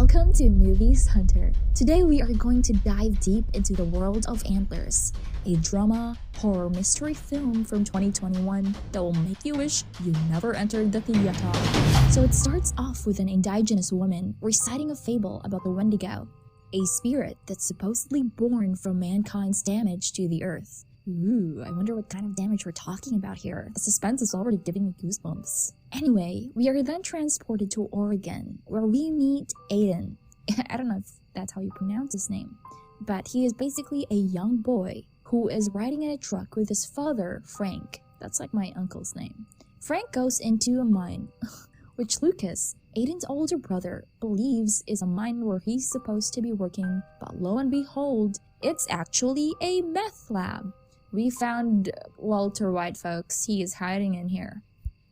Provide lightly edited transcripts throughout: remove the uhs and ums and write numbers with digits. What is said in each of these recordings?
Welcome to Movies Hunter. Today we are going to dive deep into the world of Antlers, a drama, horror, mystery film from 2021 that will make you wish you never entered the theater. So it starts off with an indigenous woman reciting a fable about the Wendigo, a spirit that's supposedly born from mankind's damage to the earth. Ooh, I wonder what kind of damage we're talking about here. The suspense is already giving me goosebumps. Anyway, we are then transported to Oregon, where we meet Aiden. I don't know if that's how you pronounce his name, but he is basically a young boy who is riding in a truck with his father, Frank. That's like my uncle's name. Frank goes into a mine, which Lucas, Aiden's older brother, believes is a mine where he's supposed to be working, but lo and behold, it's actually a meth lab. We found Walter White, folks. He is hiding in here.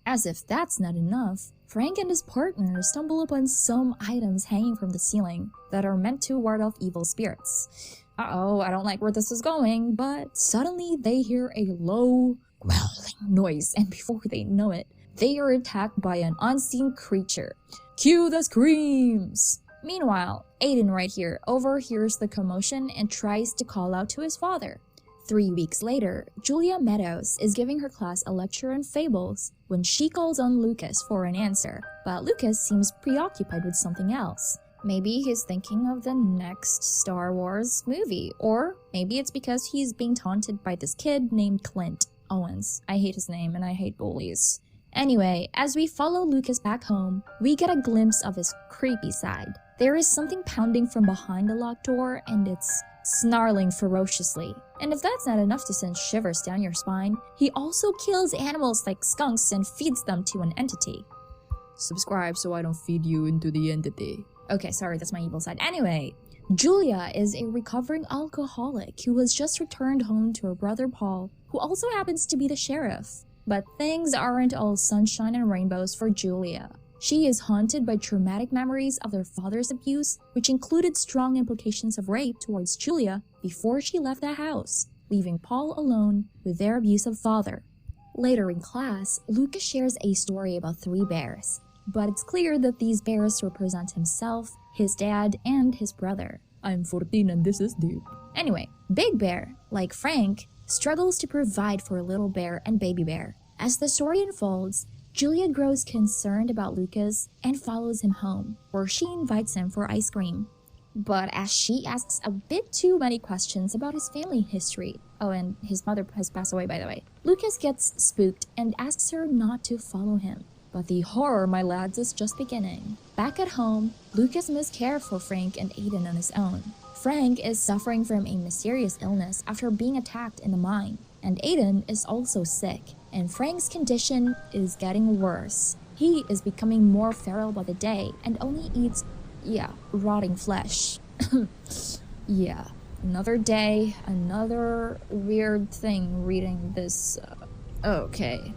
As if that's not enough, Frank and his partner stumble upon some items hanging from the ceiling that are meant to ward off evil spirits. Uh-oh, I don't like where this is going, but suddenly they hear a low, growling noise, and before they know it, they are attacked by an unseen creature. Cue the screams! Meanwhile, Aiden right here overhears the commotion and tries to call out to his father. 3 weeks later, Julia Meadows is giving her class a lecture on fables when she calls on Lucas for an answer, but Lucas seems preoccupied with something else. Maybe he's thinking of the next Star Wars movie, or maybe it's because he's being taunted by this kid named Clint Owens. I hate his name and I hate bullies. Anyway, as we follow Lucas back home, we get a glimpse of his creepy side. There is something pounding from behind the locked door and it's snarling ferociously. And if that's not enough to send shivers down your spine, he also kills animals like skunks and feeds them to an entity. Subscribe so I don't feed you into the entity. Okay, sorry, that's my evil side. Anyway, Julia is a recovering alcoholic who has just returned home to her brother Paul, who also happens to be the sheriff. But things aren't all sunshine and rainbows for Julia. She is haunted by traumatic memories of their father's abuse, which included strong implications of rape towards Julia before she left the house, leaving Paul alone with their abusive father. Later in class, Lucas shares a story about 3 bears, but it's clear that these bears represent himself, his dad, and his brother. I'm 14 and this is deep. Anyway, Big Bear, like Frank, struggles to provide for Little Bear and Baby Bear. As the story unfolds, Julia grows concerned about Lucas and follows him home, where she invites him for ice cream. But as she asks a bit too many questions about his family history, oh, and his mother has passed away, by the way, Lucas gets spooked and asks her not to follow him. But the horror, my lads, is just beginning. Back at home, Lucas must care for Frank and Aiden on his own. Frank is suffering from a mysterious illness after being attacked in the mine, and Aiden is also sick. And Frank's condition is getting worse. He is becoming more feral by the day and only eats, rotting flesh. Yeah, another day, another weird thing reading this. Okay.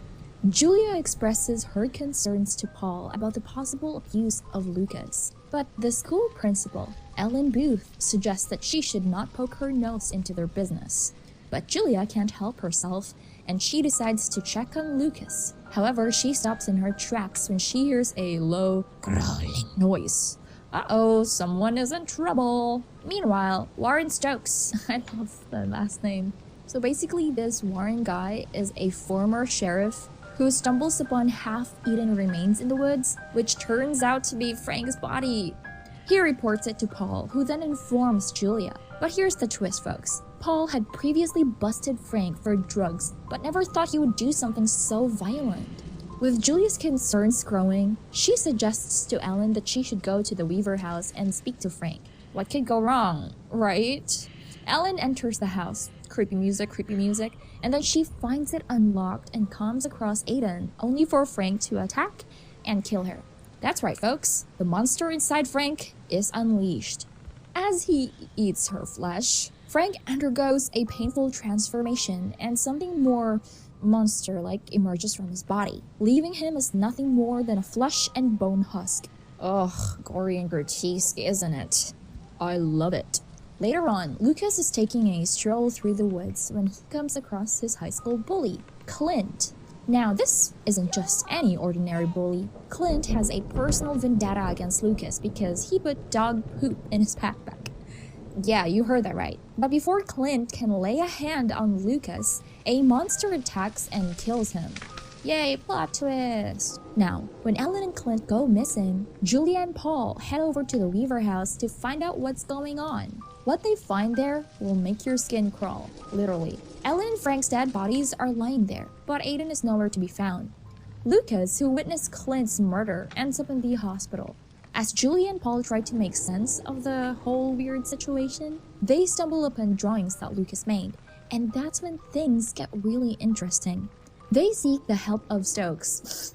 Julia expresses her concerns to Paul about the possible abuse of Lucas, but the school principal, Ellen Booth, suggests that she should not poke her nose into their business. But Julia can't help herself, and she decides to check on Lucas. However, she stops in her tracks when she hears a low, growling noise. Uh-oh, someone is in trouble. Meanwhile, Warren Stokes, I love the last name. So basically, this Warren guy is a former sheriff who stumbles upon half-eaten remains in the woods, which turns out to be Frank's body. He reports it to Paul, who then informs Julia. But here's the twist, folks. Paul had previously busted Frank for drugs, but never thought he would do something so violent. With Julia's concerns growing, she suggests to Ellen that she should go to the Weaver house and speak to Frank. What could go wrong, right? Ellen enters the house, creepy music, and then she finds it unlocked and comes across Aiden, only for Frank to attack and kill her. That's right, folks. The monster inside Frank is unleashed. As he eats her flesh, Frank undergoes a painful transformation and something more monster-like emerges from his body, leaving him as nothing more than a flesh and bone husk. Ugh, gory and grotesque, isn't it? I love it. Later on, Lucas is taking a stroll through the woods when he comes across his high school bully, Clint. Now, this isn't just any ordinary bully. Clint has a personal vendetta against Lucas because he put dog poop in his backpack. Yeah, you heard that right. But before Clint can lay a hand on Lucas, a monster attacks and kills him. Yay, plot twist! Now, when Ellen and Clint go missing, Julia and Paul head over to the Weaver house to find out what's going on. What they find there will make your skin crawl, literally. Ellen and Frank's dead bodies are lying there, but Aiden is nowhere to be found. Lucas, who witnessed Clint's murder, ends up in the hospital. As Julia and Paul try to make sense of the whole weird situation, they stumble upon drawings that Lucas made, and that's when things get really interesting. They seek the help of Stokes,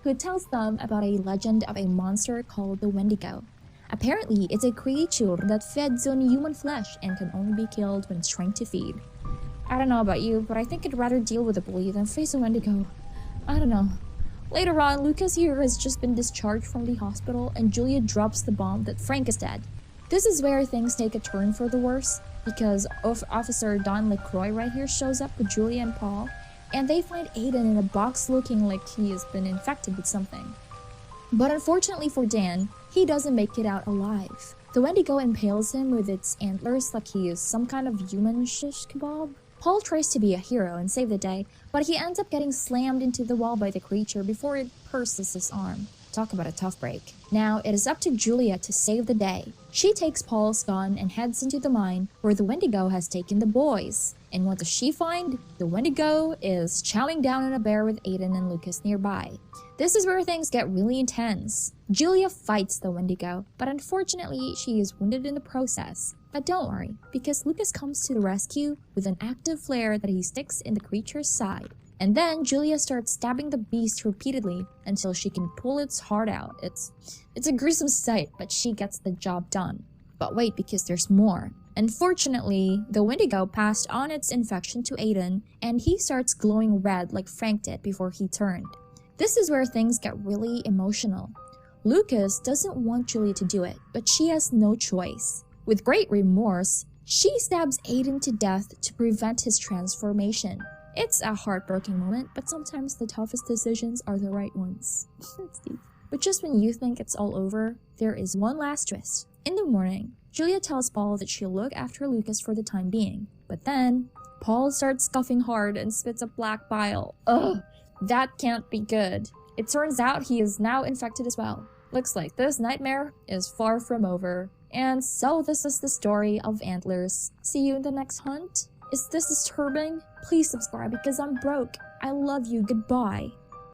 who tells them about a legend of a monster called the Wendigo. Apparently, it's a creature that feeds on human flesh and can only be killed when it's trained to feed. I don't know about you, but I think I'd rather deal with a bully than face a Wendigo. I don't know. Later on, Lucas here has just been discharged from the hospital and Julia drops the bomb that Frank is dead. This is where things take a turn for the worse, because Officer Don LaCroix right here shows up with Julia and Paul, and they find Aiden in a box looking like he has been infected with something. But unfortunately for Dan, he doesn't make it out alive. The Wendigo impales him with its antlers like he is some kind of human shish kebab. Paul tries to be a hero and save the day, but he ends up getting slammed into the wall by the creature before it pierces his arm. Talk about a tough break. Now, it is up to Julia to save the day. She takes Paul's gun and heads into the mine where the Wendigo has taken the boys. And what does she find? The Wendigo is chowing down on a bear with Aiden and Lucas nearby. This is where things get really intense. Julia fights the Wendigo, but unfortunately she is wounded in the process. But don't worry, because Lucas comes to the rescue with an active flare that he sticks in the creature's side. And then Julia starts stabbing the beast repeatedly until she can pull its heart out. It's a gruesome sight, but she gets the job done. But wait, because there's more. Unfortunately, the Wendigo passed on its infection to Aiden, and he starts glowing red like Frank did before he turned. This is where things get really emotional. Lucas doesn't want Julia to do it, but she has no choice. With great remorse, she stabs Aiden to death to prevent his transformation. It's a heartbreaking moment, but sometimes the toughest decisions are the right ones. That's deep. But just when you think it's all over, there is one last twist. In the morning, Julia tells Paul that she'll look after Lucas for the time being. But then, Paul starts scuffing hard and spits up black bile. Ugh, that can't be good. It turns out he is now infected as well. Looks like this nightmare is far from over. And so this is the story of Antlers. See you in the next hunt. Is this disturbing? Please subscribe because I'm broke. I love you. Goodbye.